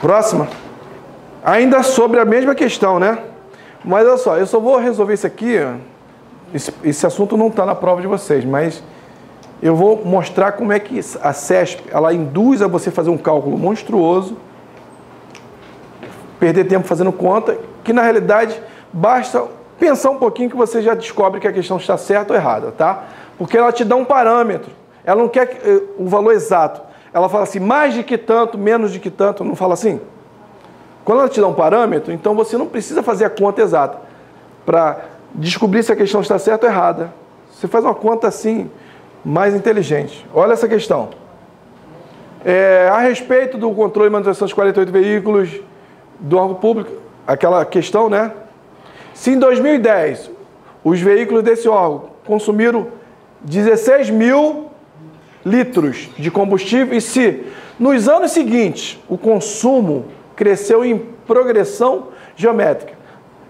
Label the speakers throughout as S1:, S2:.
S1: Próxima. Ainda sobre a mesma questão, né? Mas olha só, eu só vou resolver isso aqui. Esse assunto não está na prova de vocês, mas eu vou mostrar como é que a CESP, ela induz a você fazer um cálculo monstruoso, perder tempo fazendo conta, que na realidade basta pensar um pouquinho que você já descobre que a questão está certa ou errada, tá? Porque ela te dá um parâmetro, ela não quer o valor exato, ela fala assim, mais de que tanto, menos de que tanto, não fala assim? Quando ela te dá um parâmetro, então você não precisa fazer a conta exata para descobrir se a questão está certa ou errada. Você faz uma conta assim, mais inteligente. Olha essa questão. A respeito do controle e manutenção dos 48 veículos do órgão público, aquela questão, né? Se em 2010 os veículos desse órgão consumiram 16 mil litros de combustível e se nos anos seguintes o consumo cresceu em progressão geométrica.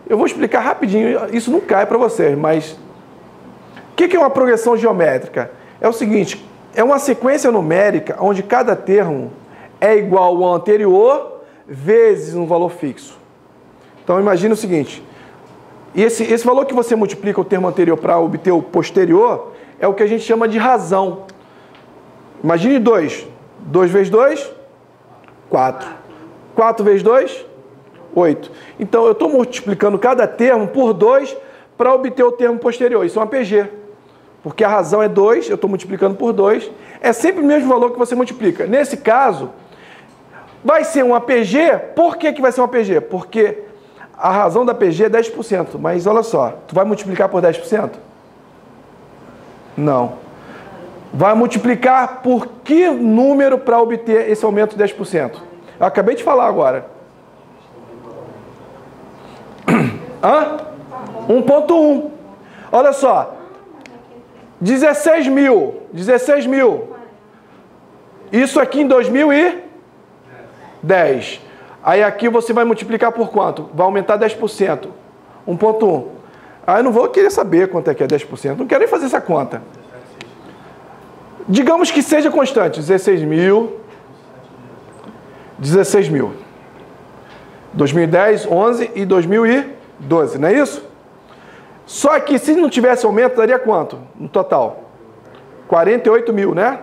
S1: Eu vou explicar rapidinho, isso não cai para vocês, mas o que é uma progressão geométrica? É o seguinte, é uma sequência numérica onde cada termo é igual ao anterior vezes um valor fixo. Então imagine o seguinte, esse valor que você multiplica o termo anterior para obter o posterior é o que a gente chama de razão. Imagine 2. 2 vezes 2, 4. 4 vezes 2, 8. Então, eu estou multiplicando cada termo por 2 para obter o termo posterior. Isso é uma PG. Porque a razão é 2, eu estou multiplicando por 2. É sempre o mesmo valor que você multiplica. Nesse caso, vai ser uma PG. Por que vai ser uma PG? Porque a razão da PG é 10%. Mas olha só, tu vai multiplicar por 10%? Não. Vai multiplicar por que número para obter esse aumento de 10%? Eu acabei de falar agora. Hã? 1.1. Olha só. 16 mil. 16 mil. Isso aqui em 2010. Aí aqui você vai multiplicar por quanto? Vai aumentar 10%. 1.1. Aí eu não vou querer saber quanto é que é 10%. Não quero nem fazer essa conta. Digamos que seja constante. 16 mil. 16 mil. 2010, 11 e 2012, não é isso? Só que se não tivesse aumento, daria quanto no total? 48 mil, né?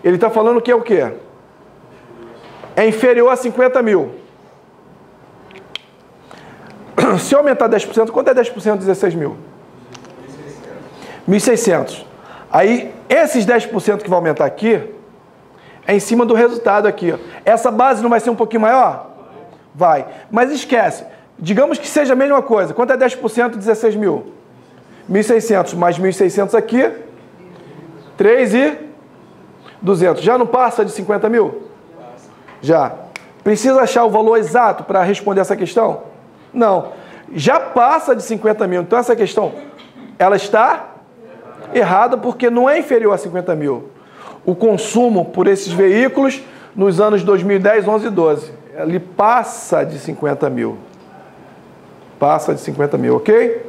S1: Ele está falando que é o quê? É inferior a 50 mil. Se aumentar 10%, quanto é 10% de 16 mil? 1.600. Aí, esses 10% que vai aumentar aqui, é em cima do resultado aqui. Essa base não vai ser um pouquinho maior? Vai. Mas esquece. Digamos que seja a mesma coisa. Quanto é 10% de 16 mil? 1.600 mais 1.600 aqui. 3.200. Já não passa de 50 mil? Já. Precisa achar o valor exato para responder essa questão? Não. Já passa de 50 mil. Então essa questão, ela está errada porque não é inferior a 50 mil. O consumo por esses veículos nos anos 2010, 11 e 12. Ele passa de 50 mil. Passa de 50 mil, ok?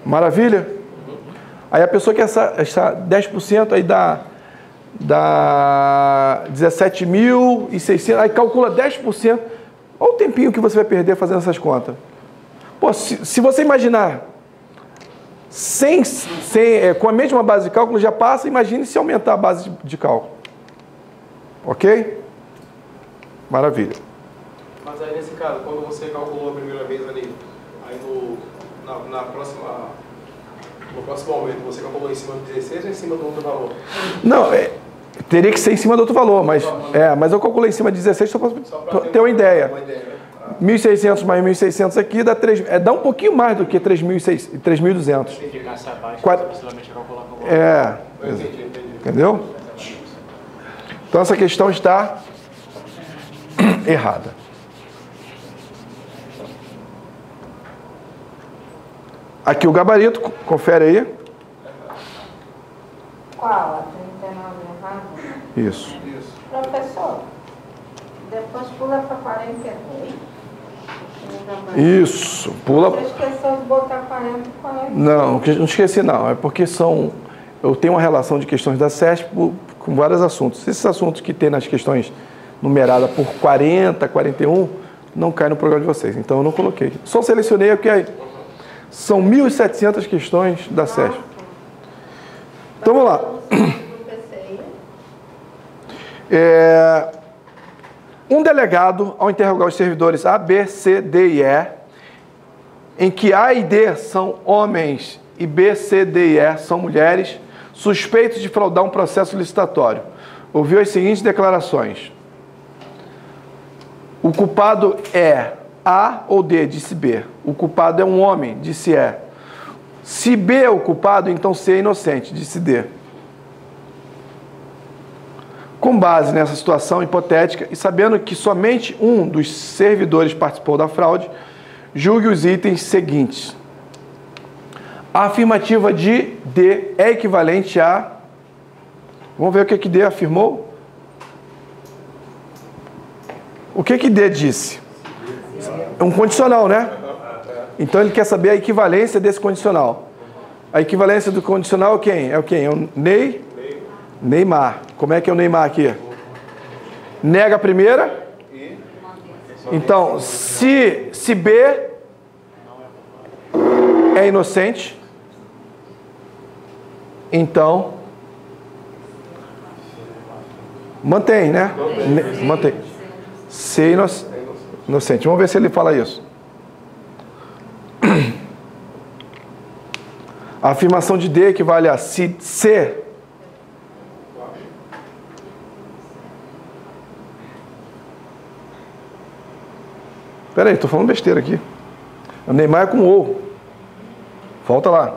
S1: Maravilha? Aí a pessoa quer essa 10%, aí dá 17.600, aí calcula 10%. Olha o tempinho que você vai perder fazendo essas contas. Pô, se você imaginar com a mesma base de cálculo já passa, imagine se aumentar a base de cálculo. Ok? Maravilha.
S2: Mas aí nesse caso, quando você calculou a primeira vez ali, aí no próximo aumento, você calculou em cima do 16 ou em cima do outro valor?
S1: Não, teria que ser em cima do outro valor, mas eu calculei em cima de 16 só para ter uma ideia. 1.600 mais 1.600 aqui dá dá um pouquinho mais do que 3.200.
S2: Se ficasse abaixo, possivelmente calcular com o valor.
S1: Entendi. Entendeu? Então essa questão está errada. Aqui o gabarito, confere aí.
S3: Qual? A 39 errado?
S1: Isso.
S3: Professor, depois pula para 42.
S1: Isso, pula.
S3: Você esqueceu de botar 40 e 40.
S1: Não esqueci não, é porque eu tenho uma relação de questões da CESP com vários assuntos. Esses assuntos que tem nas questões numerada por 40, 41, não cai no programa de vocês. Então eu não coloquei. Só selecionei porque aí são 1.700 questões da SESP. Então vamos lá. Um delegado, ao interrogar os servidores A, B, C, D e E, em que A e D são homens e B, C, D e E são mulheres, suspeitos de fraudar um processo licitatório, ouviu as seguintes declarações. O culpado é A ou D, disse B. O culpado é um homem, disse E. Se B é o culpado, então C é inocente, disse D. Com base nessa situação hipotética e sabendo que somente um dos servidores participou da fraude, julgue os itens seguintes. A afirmativa de D é equivalente a... Vamos ver o que D afirmou? O que D disse? É um condicional, né? Então ele quer saber a equivalência desse condicional. A equivalência do condicional é quem? É o quem? É o Neymar. Como é que é o Neymar aqui? Nega a primeira. Então, se B é inocente, então mantém, né? Mantém. C é inocente. Vamos ver se ele fala isso. A afirmação de D equivale a se C Pera aí, estou falando besteira aqui. O Neymar é com O. Volta lá.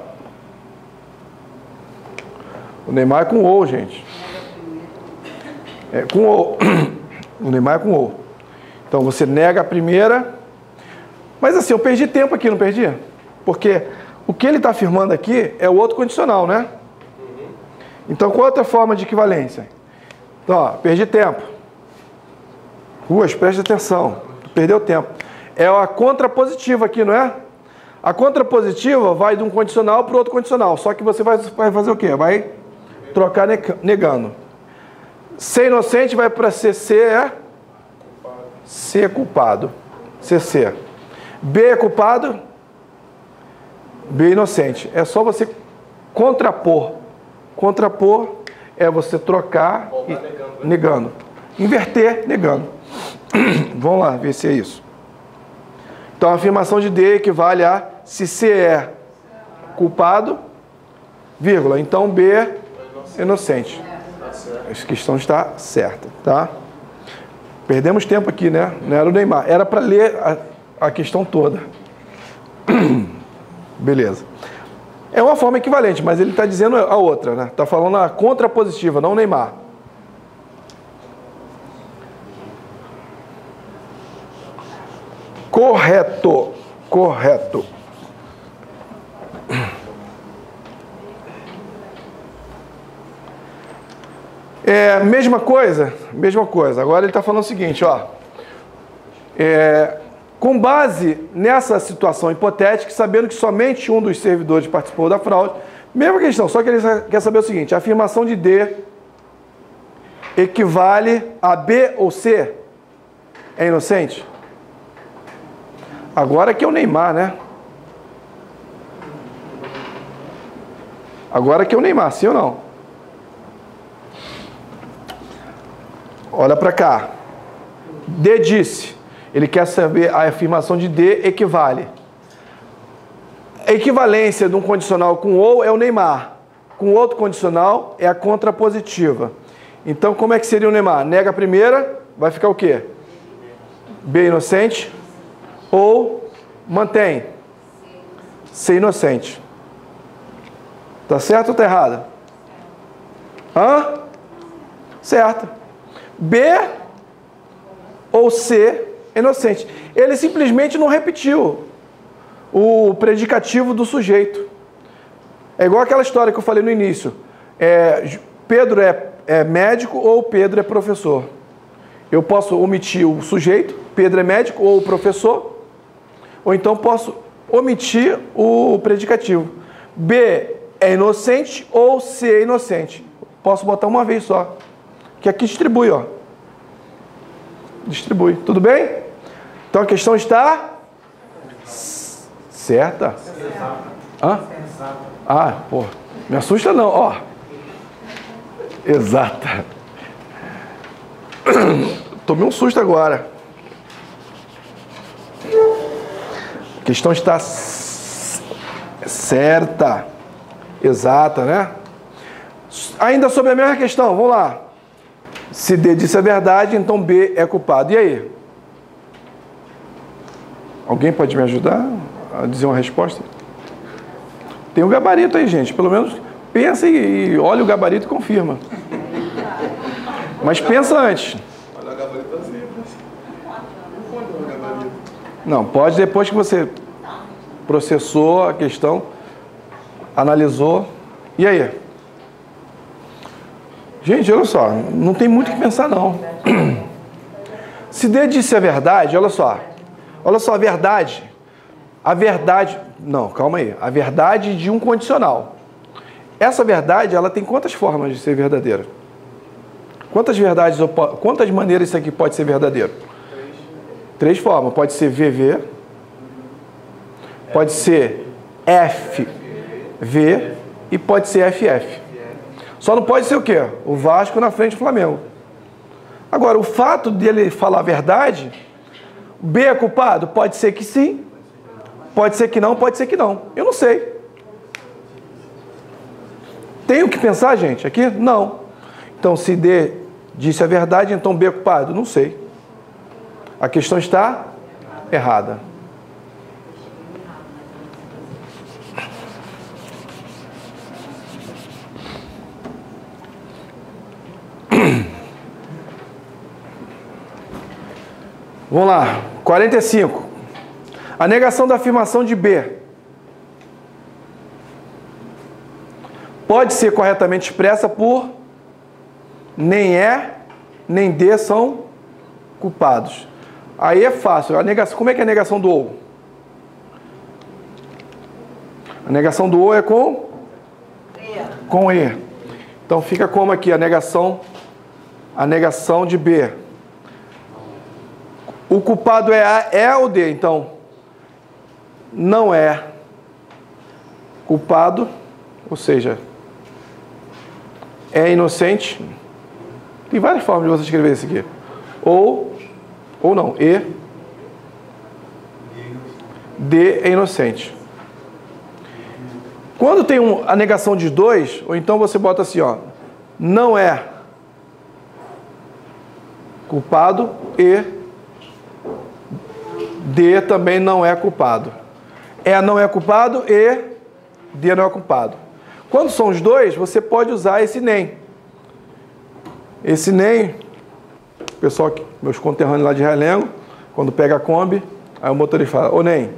S1: O Neymar é com O, gente. É com O. O Neymar é com O. Então você nega a primeira. Mas assim, eu perdi tempo aqui, não perdi? Porque o que ele está afirmando aqui é o outro condicional, né? Então qual é a outra forma de equivalência? Então, ó, perdi tempo. Ruas, preste atenção. Tu perdeu tempo. É a contrapositiva aqui, não é? A contrapositiva vai de um condicional para o outro condicional. Só que você vai fazer o quê? Vai trocar negando. C inocente vai para CC é? C é culpado. CC. B é culpado? B inocente. É só você contrapor. Contrapor é você trocar e negando. Inverter negando. Vamos lá ver se é isso. Então, a afirmação de D equivale a se C é culpado, vírgula, então B é inocente. Essa questão está certa, tá? Perdemos tempo aqui, né? Não era o Neymar. Era para ler a questão toda. Beleza. É uma forma equivalente, mas ele está dizendo a outra, né? Está falando a contrapositiva, não o Neymar. Correto. Correto. Mesma coisa. Agora ele está falando o seguinte, ó. Com base nessa situação hipotética, sabendo que somente um dos servidores participou da fraude, mesma questão, só que ele quer saber o seguinte, a afirmação de D equivale a B ou C? É inocente? Agora que é o Neymar, né? Agora que é o Neymar, sim ou não? Olha para cá. D disse. Ele quer saber a afirmação de D equivale. A equivalência de um condicional com ou é o Neymar. Com outro condicional é a contrapositiva. Então, como é que seria o Neymar? Nega a primeira, vai ficar o quê? B inocente. Ou mantém. C inocente. Tá certo ou tá errado? Hã? Certo. B ou C inocente. Ele simplesmente não repetiu o predicativo do sujeito. É igual aquela história que eu falei no início. Pedro é médico ou Pedro é professor. Eu posso omitir o sujeito, Pedro é médico ou professor, ou então posso omitir o predicativo. B é inocente ou C é inocente. Posso botar uma vez só. Que aqui distribui, ó. distribui. Tudo bem? Então a questão está certa? Hã? Ah, pô, me assusta não, ó. Exata. Tomei um susto agora. A questão está certa. Exata, né? Ainda sobre a mesma questão, vamos lá. Se D disse a verdade, então B é culpado. E aí? Alguém pode me ajudar a dizer uma resposta? Tem um gabarito aí, gente. Pelo menos pensa e olha o gabarito e confirma. Mas pensa antes.
S2: Olha, o gabarito tá simples. Não pode olhar o gabarito.
S1: Não, pode depois que você processou a questão, analisou. E aí? Gente, olha só, não tem muito o que pensar não. Se D disse a verdade, olha só, a verdade, não, calma aí, a verdade de um condicional. Essa verdade, ela tem quantas formas de ser verdadeira? Quantas verdades, quantas maneiras isso aqui pode ser verdadeiro? Três formas, pode ser VV, pode ser FV e pode ser FF. Só não pode ser o quê? O Vasco na frente do Flamengo. Agora, o fato dele falar a verdade, B é culpado? Pode ser que sim, pode ser que não, pode ser que não. Eu não sei. Tenho que pensar, gente, aqui? Não. Então, se D disse a verdade, então B é culpado? Não sei. A questão está errada. Vamos lá, 45. A negação da afirmação de B pode ser corretamente expressa por nem E, nem D são culpados. Aí é fácil. A negação, como é que é a negação do ou? A negação do ou é com E. Então fica como aqui a negação de B. O culpado é A, é ou D? Então, não é culpado, ou seja, é inocente. Tem várias formas de você escrever isso aqui. Ou não, D é inocente. Quando tem a negação de dois, ou então você bota assim, ó, não é culpado e D também não é culpado. E não é culpado e D não é culpado. Quando são os dois, você pode usar esse nem. Esse nem, pessoal, meus conterrâneos lá de Realengo, quando pega a Kombi, aí o motorista fala, ô nem,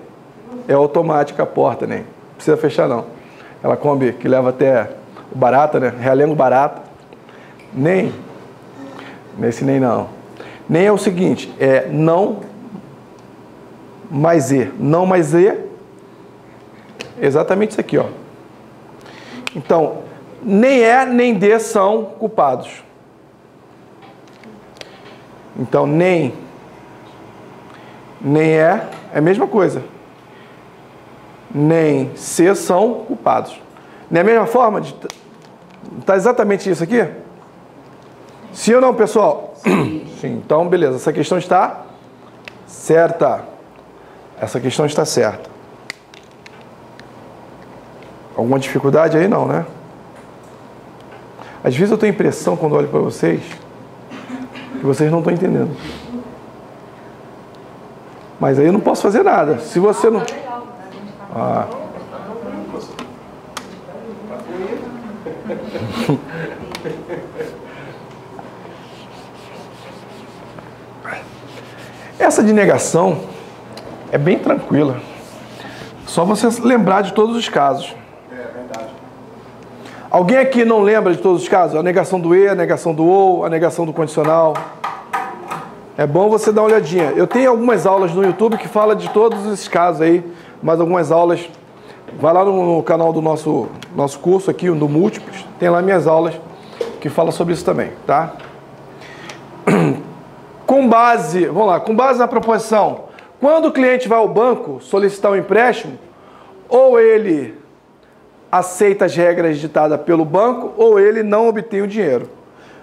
S1: é automática a porta, nem. Não precisa fechar não. Aquela Kombi que leva até o Barata, né? Realengo Barata. Nem. Nesse nem não. Nem é o seguinte, é não mais E. Não mais E. Exatamente isso aqui, ó. Então, nem E nem D são culpados. Então, nem é a mesma coisa. Nem C são culpados. Não é a mesma forma? Está exatamente isso aqui? Sim ou não, pessoal? Sim. Sim. Então, beleza. Essa questão está certa. Essa questão está certa. Alguma dificuldade aí? Não, né? Às vezes eu tenho a impressão, quando olho para vocês, que vocês não estão entendendo. Mas aí eu não posso fazer nada. Se você não... Ah. Essa de negação é bem tranquila. Só você lembrar de todos os casos.
S2: É verdade.
S1: Alguém aqui não lembra de todos os casos? A negação do E, a negação do ou, a negação do condicional. É bom você dar uma olhadinha. Eu tenho algumas aulas no YouTube que falam de todos esses casos aí, mas algumas aulas... Vai lá no canal do nosso curso aqui, do Múltiplos, tem lá minhas aulas que falam sobre isso também, tá? Com base, vamos lá, com base na proposição, quando o cliente vai ao banco solicitar um empréstimo, ou ele aceita as regras ditadas pelo banco, ou ele não obtém o dinheiro.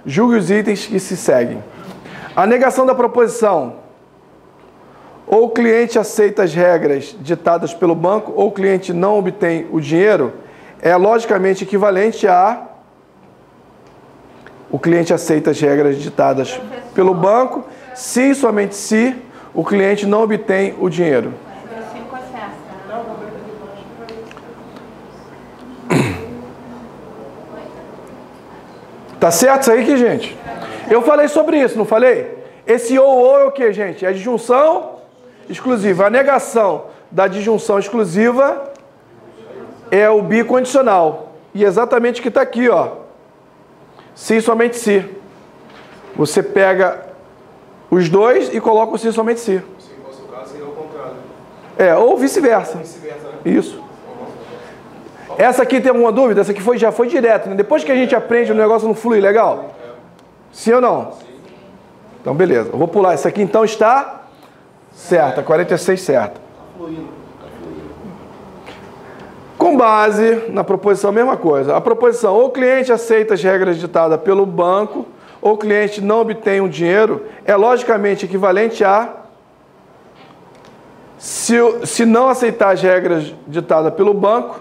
S1: Julgue os itens que se seguem. A negação da proposição, ou o cliente aceita as regras ditadas pelo banco, ou o cliente não obtém o dinheiro, é logicamente equivalente a o cliente aceita as regras ditadas pelo banco, se e somente se o cliente não obtém o dinheiro. Tá certo isso aí, que gente? Eu falei sobre isso, não falei? Esse ou é o que, gente? É a disjunção exclusiva. A negação da disjunção exclusiva é o bicondicional. E exatamente o que está aqui, ó. Se e somente se. Você pega os dois e coloca o se e somente se.
S2: Se fosse o caso, seria o contrário.
S1: Ou vice-versa.
S2: Vice-versa, né?
S1: Isso. Essa aqui tem alguma dúvida? Essa aqui já foi direto, né? Depois que a gente aprende, o negócio não flui legal? Sim ou não? Sim. Então, beleza. Eu vou pular. Essa aqui, então, está certa. 46 certa. Com base na proposição, a mesma coisa. A proposição, ou o cliente aceita as regras ditadas pelo banco, ou o cliente não obtém o dinheiro, é logicamente equivalente a se não aceitar as regras ditadas pelo banco,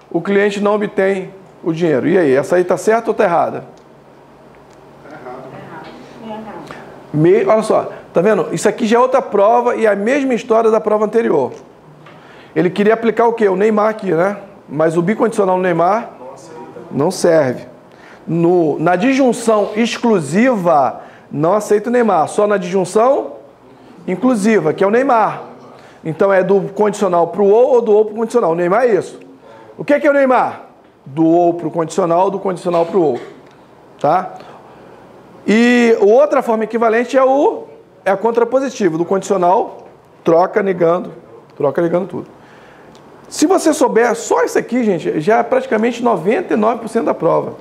S1: o cliente não obtém o dinheiro. E aí, essa aí está certa ou está errada? Olha só, tá vendo? Isso aqui já é outra prova e a mesma história da prova anterior. Ele queria aplicar o quê? O Neymar aqui, né? Mas o bicondicional no Neymar não serve. Na disjunção exclusiva, não aceita o Neymar. Só na disjunção inclusiva, que é o Neymar. Então é do condicional para o ou do ou para o condicional. O Neymar é isso. O que é o Neymar? Do ou para o condicional, do condicional para o ou. Tá? E outra forma equivalente é a contrapositiva. Do condicional, troca negando tudo. Se você souber só isso aqui, gente, já é praticamente 99% da prova.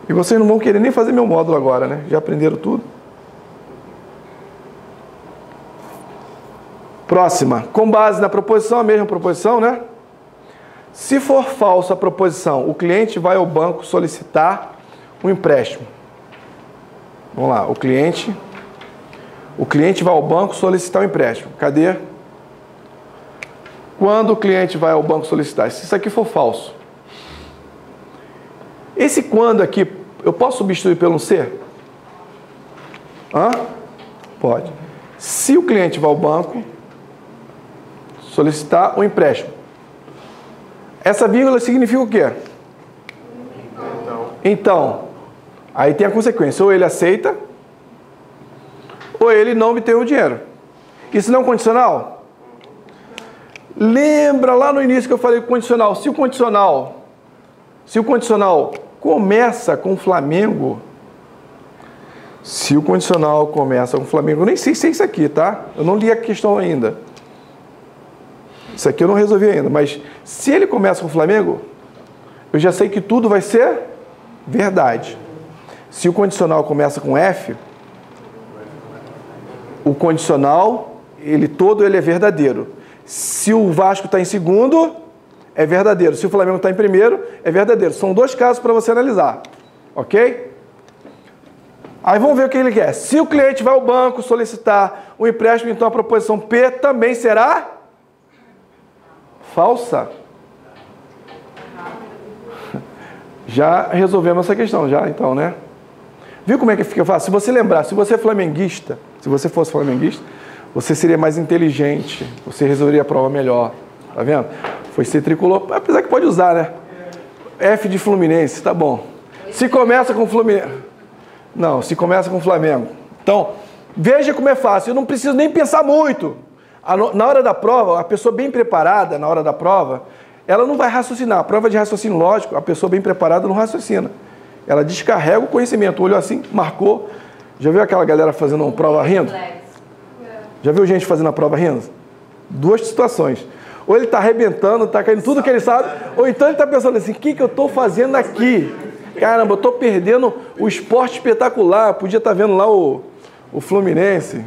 S1: E vocês não vão querer nem fazer meu módulo agora, né? Já aprenderam tudo. Próxima. Com base na proposição, a mesma proposição, né? Se for falsa a proposição, o cliente vai ao banco solicitar um empréstimo. Vamos lá, o cliente vai ao banco solicitar um empréstimo. Cadê? Quando o cliente vai ao banco solicitar? Se isso aqui for falso. Esse quando aqui, eu posso substituir pelo um se? Pode. Se o cliente vai ao banco solicitar um empréstimo. Essa vírgula significa o quê? Então, aí tem a consequência. Ou ele aceita, ou ele não obtém o dinheiro. Isso não é um condicional? Lembra lá no início que eu falei condicional. Se o condicional começa com Flamengo, eu nem sei se é isso aqui, tá? Eu não li a questão ainda. Isso aqui eu não resolvi ainda, mas se ele começa com Flamengo, eu já sei que tudo vai ser verdade. Se o condicional começa com F, o condicional, ele é verdadeiro. Se o Vasco está em segundo, é verdadeiro. Se o Flamengo está em primeiro, é verdadeiro. São dois casos para você analisar. Ok? Aí vamos ver o que ele quer. Se o cliente vai ao banco solicitar um empréstimo, então a proposição P também será falsa. Já resolvemos essa questão, então, né? Viu como é que fica fácil? Se você lembrar, se você fosse flamenguista, você seria mais inteligente, você resolveria a prova melhor, tá vendo? Foi ser tricolor, apesar que pode usar, né? F de Fluminense, tá bom. Se começa com Fluminense... Não, se começa com Flamengo. Então, veja como é fácil, eu não preciso nem pensar muito. Na hora da prova, a pessoa bem preparada, na hora da prova, ela não vai raciocinar. A prova de raciocínio lógico, a pessoa bem preparada não raciocina. Ela descarrega o conhecimento, olhou assim, marcou. Já viu aquela galera fazendo uma prova rindo? Já viu gente fazendo a prova rindo? Duas situações. Ou ele está arrebentando, está caindo tudo que ele sabe, ou então ele está pensando assim, o que eu estou fazendo aqui? Caramba, eu tô perdendo o esporte espetacular. Podia estar vendo lá o Fluminense.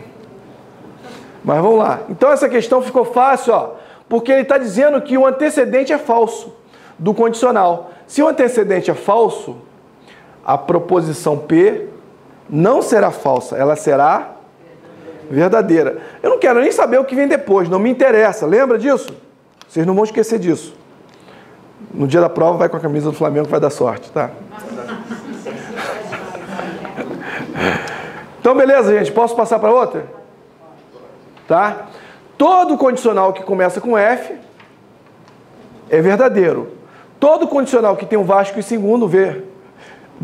S1: Mas vamos lá. Então essa questão ficou fácil, ó, porque ele está dizendo que o antecedente é falso do condicional. Se o antecedente é falso, a proposição P não será falsa, ela será verdadeira. Eu não quero nem saber o que vem depois, não me interessa. Lembra disso? Vocês não vão esquecer disso. No dia da prova vai com a camisa do Flamengo, vai dar sorte, tá? Então beleza, gente, posso passar para outra? Tá? Todo condicional que começa com F é verdadeiro. Todo condicional que tem um Vasco em segundo, V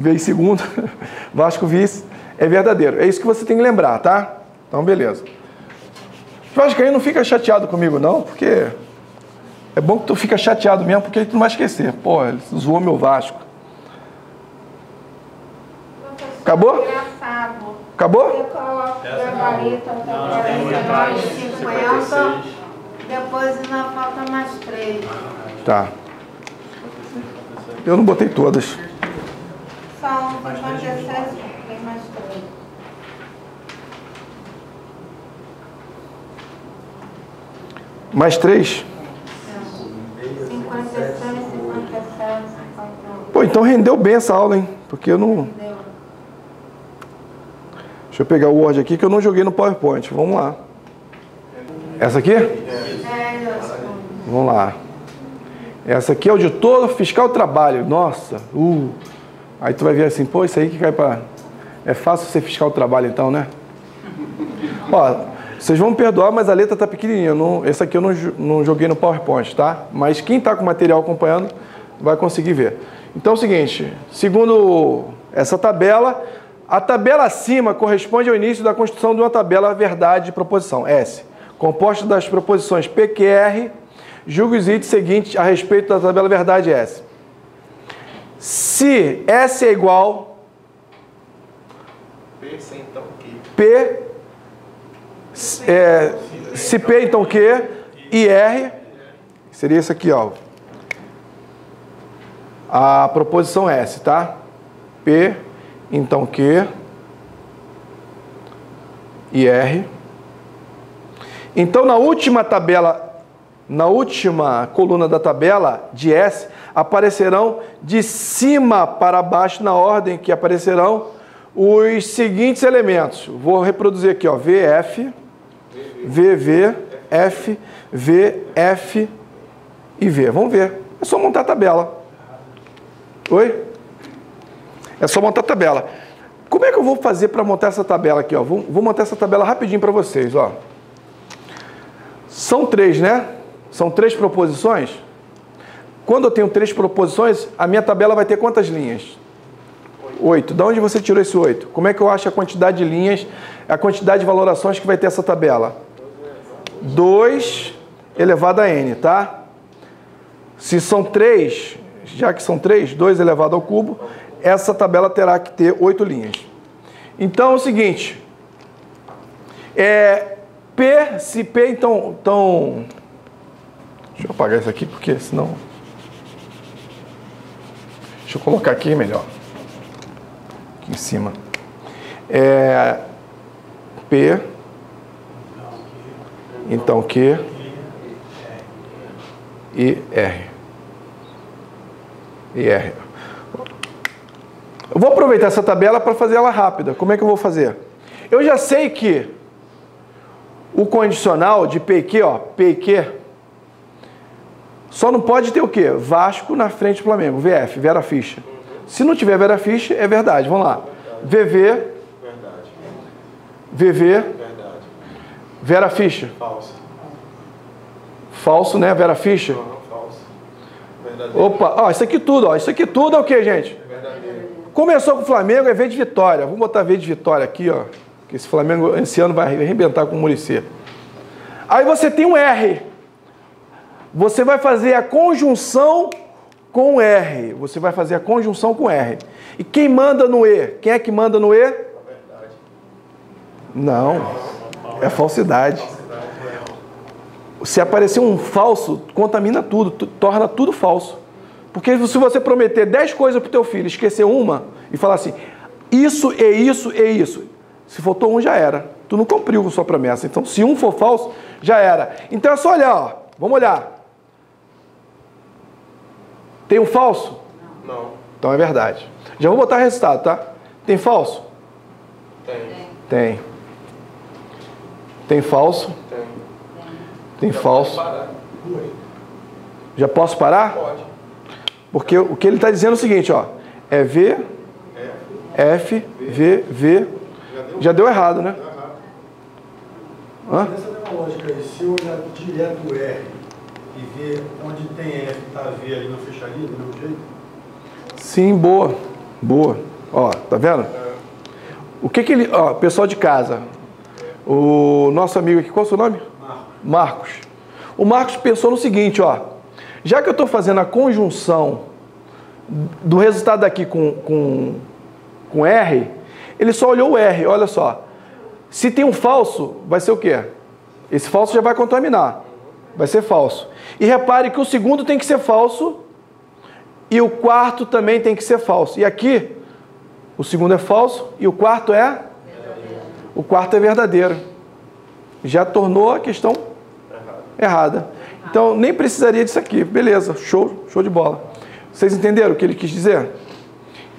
S1: em segundo, Vasco vice, é verdadeiro. É isso que você tem que lembrar, tá? Então, beleza. Vascaíno não fica chateado comigo, não, porque é bom que tu fica chateado mesmo, porque tu não vai esquecer. Pô, ele zoou meu Vasco. Acabou? Acabou?
S3: Eu coloco gabarito, mais 50, depois ainda falta mais 3.
S1: Tá. Eu não botei todas.
S3: São 57, tem mais 3.
S1: Mais 3?
S3: 56, 57, 51.
S1: Pô, então rendeu bem essa aula, hein? Porque eu não... Deixa eu pegar o Word aqui que eu não joguei no PowerPoint. Vamos lá. Essa aqui? Vamos lá. Essa aqui é auditor fiscal trabalho. Nossa. Aí tu vai ver assim, pô, isso aí que cai pra... É fácil ser fiscal trabalho então, né? Ó, vocês vão me perdoar, mas a letra tá pequenininha. Essa aqui eu não joguei no PowerPoint, tá? Mas quem tá com o material acompanhando vai conseguir ver. Então é o seguinte, segundo essa tabela... A tabela acima corresponde ao início da construção de uma tabela verdade de proposição, S, composta das proposições PQR, julgue os itens seguintes a respeito da tabela verdade S. Se S é igual... Se P, então Q, e R, seria isso aqui, ó. A proposição S, tá? P... Então, Q e R. Então, na última tabela, na última coluna da tabela de S, aparecerão de cima para baixo, na ordem que aparecerão, os seguintes elementos. Vou reproduzir aqui, ó, VF, VV, F, V, F e V. Vamos ver. É só montar a tabela. Oi? É só montar a tabela. Como é que eu vou fazer para montar essa tabela aqui? Ó? Vou montar essa tabela rapidinho para vocês. Ó. São 3, né? São 3 proposições. Quando eu tenho 3 proposições, a minha tabela vai ter quantas linhas? 8. De onde você tirou esse 8? Como é que eu acho a quantidade de linhas, a quantidade de valorações que vai ter essa tabela? 2 elevado a n, tá? Se são 3, já que são 3, 2 elevado ao cubo, essa tabela terá que ter 8 linhas. Então é o seguinte, se P, então, deixa eu apagar isso aqui, porque senão... Deixa eu colocar aqui melhor. Aqui em cima. P, então Q e R. E R. Eu vou aproveitar essa tabela para fazer ela rápida. Como é que eu vou fazer? Eu já sei que o condicional de P e Q, ó, P e Q, só não pode ter o quê? Vasco na frente do Flamengo. VF, Vera Ficha. Se não tiver Vera Ficha, é verdade. Vamos lá. VV. Verdade. VV. Verdade. Vera Ficha. Falso. Falso, né? Vera Ficha. Não, falso. Verdadeiro. Opa, ó, isso aqui tudo, ó. Isso aqui tudo é o quê, gente? Verdadeiro. Começou com o Flamengo, é V de Vitória. Vamos botar V de Vitória aqui, ó. Que esse Flamengo esse ano vai arrebentar com o Muricy. Aí você tem um R. Você vai fazer a conjunção com R. Você vai fazer a conjunção com R. E quem manda no E? Quem é que manda no E? Não. É falsidade. Se aparecer um falso, contamina tudo, torna tudo falso. Porque se você prometer 10 coisas para o teu filho, esquecer uma e falar assim, isso e isso e isso, se faltou um já era. Tu não cumpriu a sua promessa. Então, se um for falso, já era. Então é só olhar, ó. Vamos olhar. Tem um falso?
S2: Não.
S1: Então é verdade. Já vou botar resultado, tá? Tem falso?
S2: Tem.
S1: Tem falso?
S2: Tem.
S1: Tem falso?
S2: Parar.
S1: Já posso parar?
S2: Pode.
S1: Porque o que ele está dizendo é o seguinte, ó. É V, F, V, V. Já deu errado, né? Hã?
S4: Nessa mesma lógica aí, se eu olhar direto o R e ver onde tem F e tá V ali, não fecharia do mesmo jeito?
S1: Sim, boa. Boa. Ó, tá vendo? O que ele... Ó, pessoal de casa. O nosso amigo aqui, qual é o seu nome? Marcos. O Marcos pensou no seguinte, ó. Já que eu estou fazendo a conjunção do resultado aqui com R, ele só olhou o R, olha só. Se tem um falso, vai ser o quê? Esse falso já vai contaminar. Vai ser falso. E repare que o segundo tem que ser falso e o quarto também tem que ser falso. E aqui, o segundo é falso e o quarto é? Verdadeiro. O quarto é verdadeiro. Já tornou a questão errada. Então, nem precisaria disso aqui. Beleza, show de bola. Vocês entenderam o que ele quis dizer?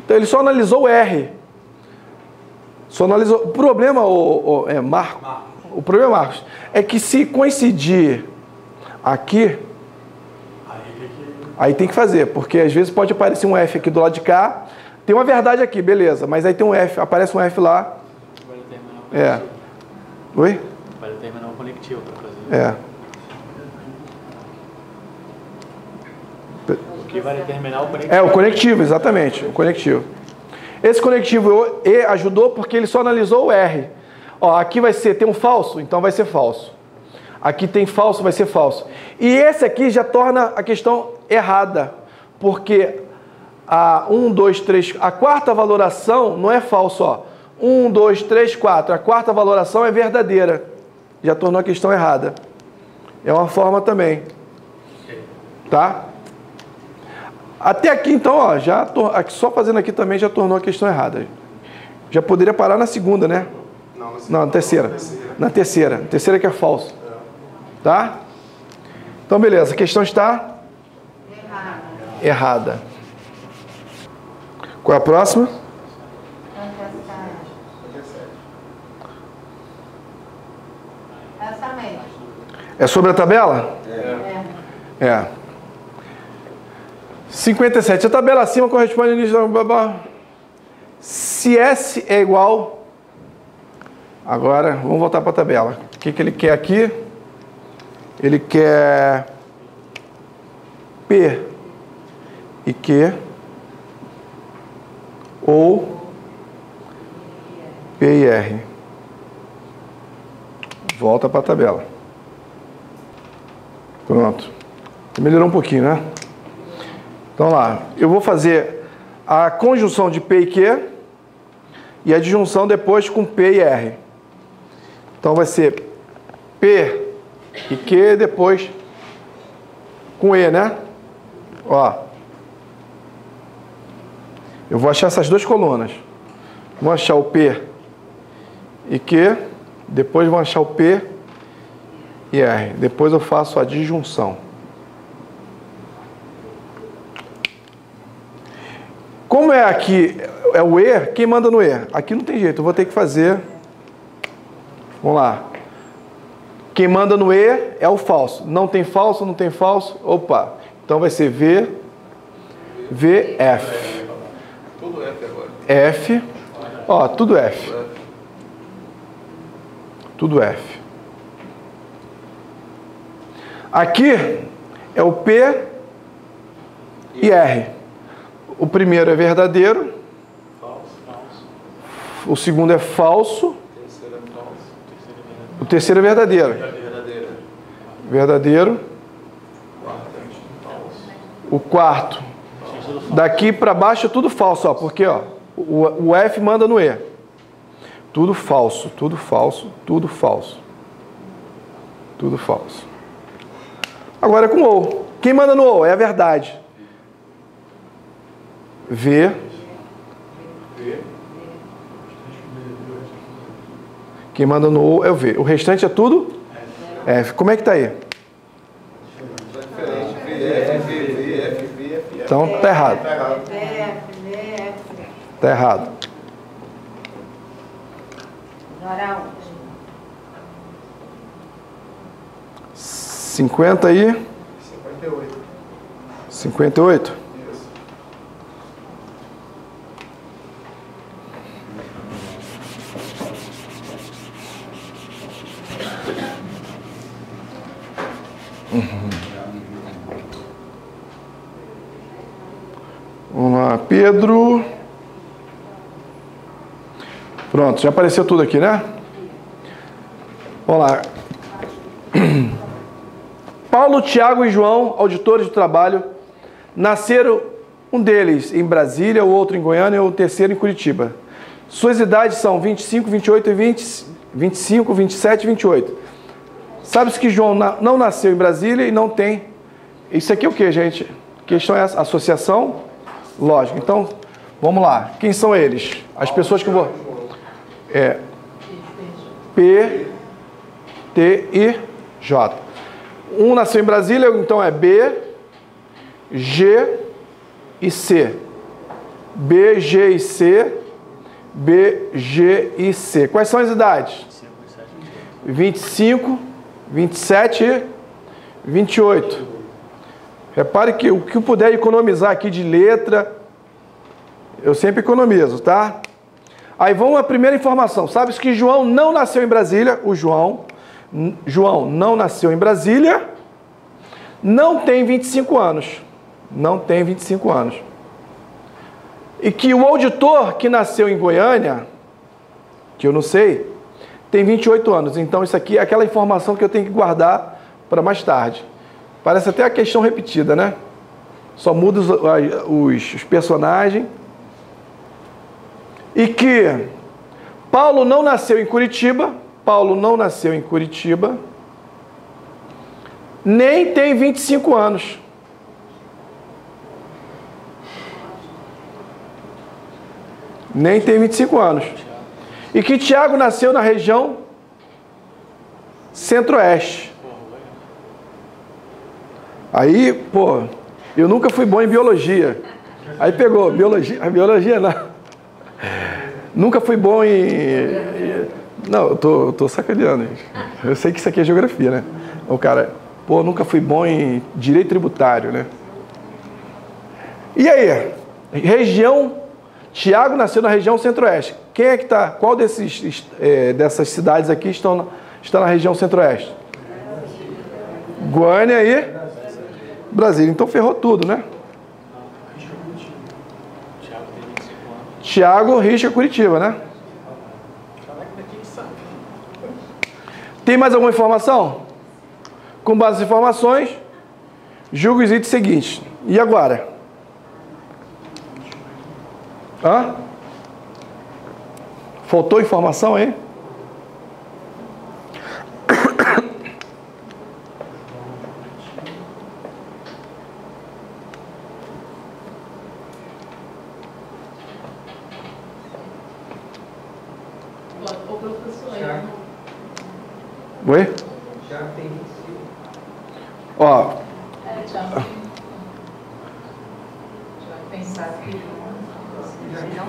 S1: Então, ele só analisou o R. Só analisou. O problema, o problema, Marcos, é que se coincidir aqui, aí tem que fazer, porque às vezes pode aparecer um F aqui do lado de cá, tem uma verdade aqui, beleza, mas aí tem um F, aparece um F lá.
S5: Vai determinar o conectivo.
S1: Oi?
S5: Vai determinar o conectivo para fazer. O que vai determinar o conectivo.
S1: O conectivo, exatamente, o conectivo. Esse conectivo E ajudou porque ele só analisou o R. Ó, aqui tem um falso, então vai ser falso. Aqui tem falso, vai ser falso. E esse aqui já torna a questão errada, porque a 1, 2, 3, a quarta valoração não é falso, ó. 1, 2, 3, 4. A quarta valoração é verdadeira. Já tornou a questão errada. É uma forma também. Tá? Até aqui, então, ó, só fazendo aqui também já tornou a questão errada. Já poderia parar na segunda, né? Não, na terceira. Na terceira. Na terceira que é falso. Tá? Então, beleza. A questão está? Errada. Qual é a próxima?
S3: Essa mesmo.
S1: É sobre a tabela? É. 57. A tabela acima corresponde ao início da... Se S é igual... Agora, vamos voltar para a tabela. O que ele quer aqui? Ele quer P e Q ou P e R. Volta para a tabela. Pronto. Melhorou um pouquinho, né? Então lá, eu vou fazer a conjunção de P e Q e a disjunção depois com P e R. Então vai ser P e Q depois com E, né? Ó. Eu vou achar essas duas colunas. Vou achar o P e Q, depois vou achar o P e R. Depois eu faço a disjunção. Como é aqui, é o E, quem manda no E? Aqui não tem jeito, eu vou ter que fazer... Vamos lá. Quem manda no E é o falso. Não tem falso, não tem falso. Opa. Então vai ser V, V, F.
S2: Tudo F agora.
S1: F. Ó, tudo F. Tudo F. Aqui é o P e R. O primeiro é verdadeiro. O segundo é falso. O terceiro é verdadeiro. Verdadeiro. O quarto. Daqui para baixo é tudo falso, ó, porque ó, o F manda no E. Tudo falso, tudo falso, tudo falso. Tudo falso. Agora é com O. Quem manda no O? É a verdade. V. Quem manda no O é o V. O restante é tudo F. Como é que tá aí? Então tá errado. Tá errado.
S3: Agora onde?
S1: 50 aí. 58.
S2: Isso.
S1: Vamos lá, Pedro. Pronto, já apareceu tudo aqui, né? Vamos lá. Paulo, Tiago e João, auditores do trabalho, nasceram, um deles em Brasília, o outro em Goiânia e o terceiro em Curitiba. Suas idades são 25, 28 e 25, 27 e 28. Sabe-se que João não nasceu em Brasília e não tem... Isso aqui é o que, gente? A questão é essa, associação lógica. Então, vamos lá. Quem são eles? As pessoas que eu vou... P, T e J. Um nasceu em Brasília, então é B, G e C. B, G e C. B, G e C. Quais são as idades? 25, 27 e 28. Repare que o que eu puder economizar aqui de letra, eu sempre economizo, tá? Aí vamos à primeira informação. Sabe-se que João não nasceu em Brasília. O João não nasceu em Brasília. Não tem 25 anos. Não tem 25 anos. E que o auditor que nasceu em Goiânia, que eu não sei, tem 28 anos. Então isso aqui é aquela informação que eu tenho que guardar para mais tarde. Parece até a questão repetida, né? Só muda os personagens. E que Paulo não nasceu em Curitiba. Paulo não nasceu em Curitiba. Nem tem 25 anos. Nem tem 25 anos. E que Tiago nasceu na região centro-oeste. Aí, pô, eu nunca fui bom em biologia. Aí pegou, biologia não. Nunca fui bom em... Não, eu tô sacaneando. Eu sei que isso aqui é geografia, né? O cara, pô, nunca fui bom em direito tributário, né? E aí? Região... Tiago nasceu na região centro-oeste. Quem é que está? Qual dessas cidades aqui está na região centro-oeste? Goiânia e Brasília. Então ferrou tudo, né? Tiago, Richa, Curitiba, né? Tem mais alguma informação? Com base nas informações, julgo os itens seguintes. E agora? Hã? Faltou informação aí? Oi?
S4: Já tem 25.
S1: Ó.
S6: Vai pensar que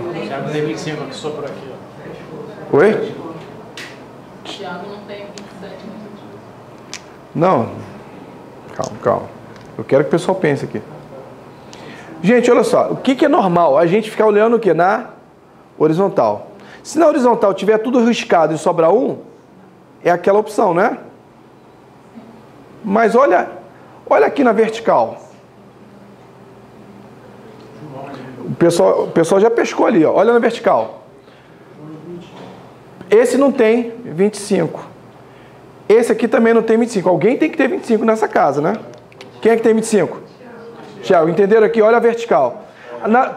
S6: não tem.
S5: Tiago tem 25 que soprou aqui, ó.
S1: Oi?
S6: Tiago não tem 27.
S1: Não. Calma. Eu quero que o pessoal pense aqui. Gente, olha só. O que é normal? A gente ficar olhando o quê? Na horizontal. Se na horizontal tiver tudo riscado e sobrar um, é aquela opção, né? Mas olha aqui na vertical. O pessoal já pescou ali, ó. Olha na vertical. Esse não tem 25. Esse aqui também não tem 25. Alguém tem que ter 25 nessa casa, né? Quem é que tem 25? Tiago, entenderam aqui? Olha a vertical.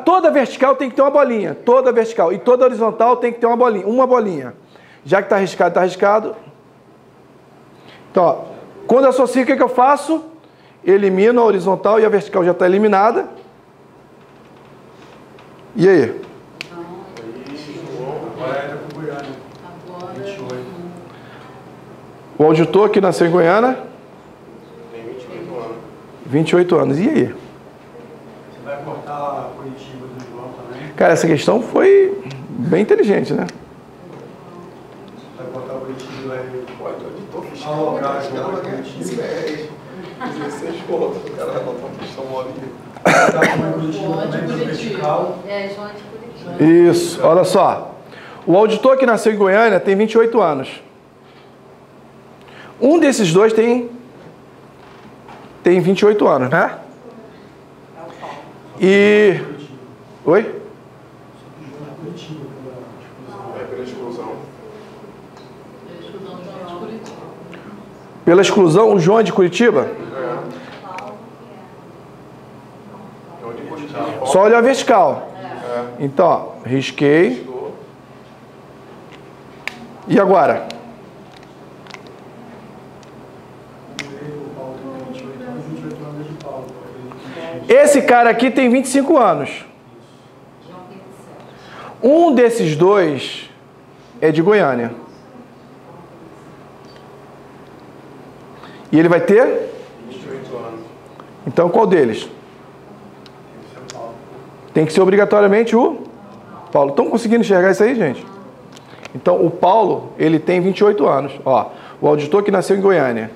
S1: Toda vertical tem que ter uma bolinha. Toda vertical. E toda horizontal tem que ter uma bolinha. Uma bolinha. Já que está arriscado, Então, ó, quando eu associo, o que eu faço? Elimino a horizontal e a vertical já está eliminada. E aí? O auditor que nasceu em Goiânia?
S2: Tem 28 anos.
S1: 28 anos. E aí?
S4: Você vai cortar a Curitiba do João também?
S1: Cara, essa questão foi bem inteligente, né?
S4: Vai cortar a Curitiba aí.
S2: Pode, auditor fiscal.
S4: Alocar
S2: Fiscal,
S4: agora,
S2: né?
S4: Curitiba.
S2: 16 pontos. O cara vai botar um pistão mole.
S4: Vai cortar a Curitiba também pro vertical.
S6: É, João de Curitiba.
S1: Isso, olha só. O auditor que nasceu em Goiânia tem 28 anos. Um desses dois tem 28 anos, né? E... Oi?
S2: É pela exclusão.
S1: Pela exclusão, o João é de Curitiba?
S2: João de Curitiba.
S1: Só olhar a vertical. Então, ó, risquei. E agora? Esse cara aqui tem 25 anos. Um desses dois é de Goiânia. E ele vai ter?
S2: 28 anos.
S1: Então, qual deles? Tem que ser obrigatoriamente o Paulo. Estão conseguindo enxergar isso aí, gente? Então, o Paulo, ele tem 28 anos. Ó, o auditor que nasceu em Goiânia.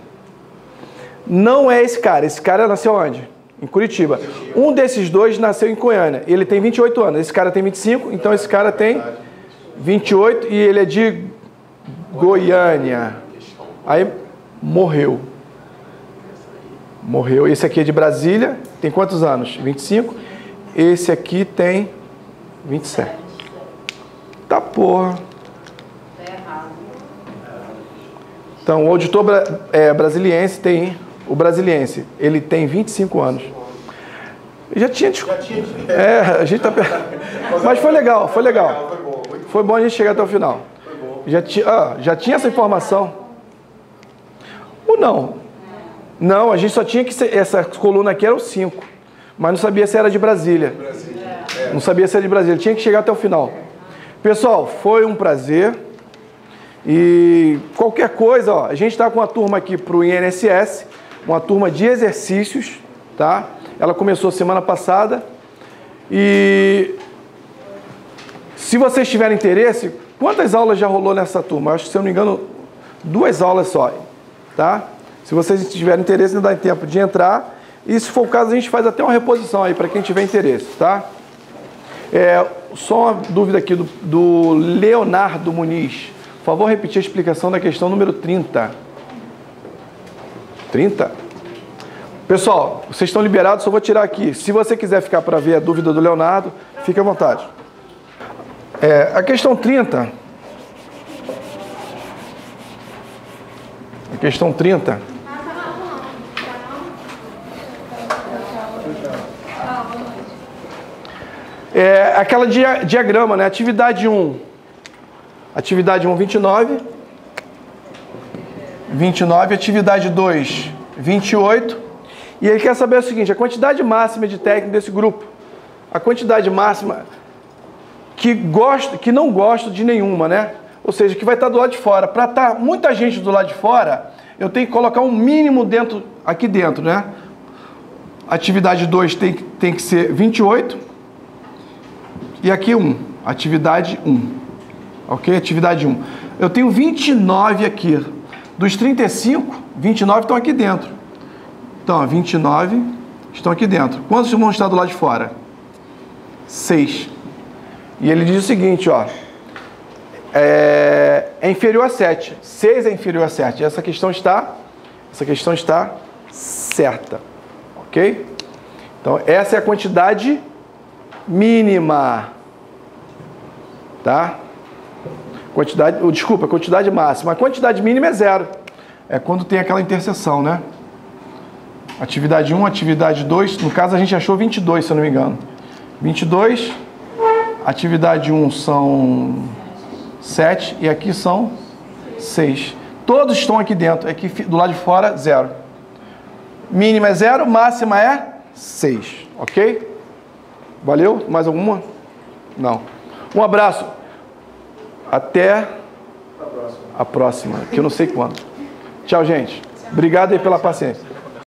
S1: Não é esse cara. Esse cara nasceu onde? Em Curitiba. Um desses dois nasceu em Goiânia. Ele tem 28 anos. Esse cara tem 25, então esse cara tem 28 e ele é de Goiânia. Aí morreu. Morreu. Esse aqui é de Brasília. Tem quantos anos? 25. Esse aqui tem 27. Tá porra. Então, o auditor brasiliense tem... O brasiliense, ele tem 25 anos. Já tinha... a gente tá... Mas foi legal, foi legal. Foi bom a gente chegar até o final. Já tinha essa informação. Ou não? Não, a gente só tinha que... Essa coluna aqui era o 5. Mas não sabia se era de Brasília. Não sabia se era de Brasília. Tinha que chegar até o final. Pessoal, foi um prazer. E qualquer coisa, ó, a gente está com uma turma aqui para o INSS, uma turma de exercícios, tá? Ela começou semana passada. E se vocês tiverem interesse, quantas aulas já rolou nessa turma? Eu acho que, se eu não me engano, 2 aulas só, tá? Se vocês tiverem interesse, não dá tempo de entrar. E se for o caso, a gente faz até uma reposição aí para quem tiver interesse, tá? Só uma dúvida aqui do Leonardo Muniz. Por favor, repetir a explicação da questão número 30. 30? Pessoal, vocês estão liberados, só vou tirar aqui. Se você quiser ficar para ver a dúvida do Leonardo, fique à vontade. A questão 30. A questão 30. Aquela diagrama, né? Atividade 1. Atividade 1, 29. 29. Atividade 2, 28. E ele quer saber o seguinte, a quantidade máxima de técnico desse grupo. A quantidade máxima que não gosta de nenhuma, né? Ou seja, que vai estar do lado de fora. Para estar muita gente do lado de fora, eu tenho que colocar um mínimo aqui dentro, né? Atividade 2 tem que ser 28. E aqui 1. Atividade 1. Ok? Atividade 1. Eu tenho 29 aqui. Dos 35, 29 estão aqui dentro. Então, 29 estão aqui dentro. Quantos vão estar do lado de fora? 6. E ele diz o seguinte, ó. É inferior a 7. 6 é inferior a 7. Essa questão está certa. Ok? Então, essa é a quantidade mínima. Tá? A quantidade máxima. A quantidade mínima é 0. É quando tem aquela interseção, né? Atividade 1, atividade 2. No caso, a gente achou 22, se eu não me engano. 22. Atividade 1 são 7. E aqui são 6. Todos estão aqui dentro. Aqui do lado de fora, 0. Mínima é 0, máxima é 6. Ok? Valeu? Mais alguma? Não. Um abraço. Até a próxima, que eu não sei quando. Tchau, gente. Obrigado aí pela paciência.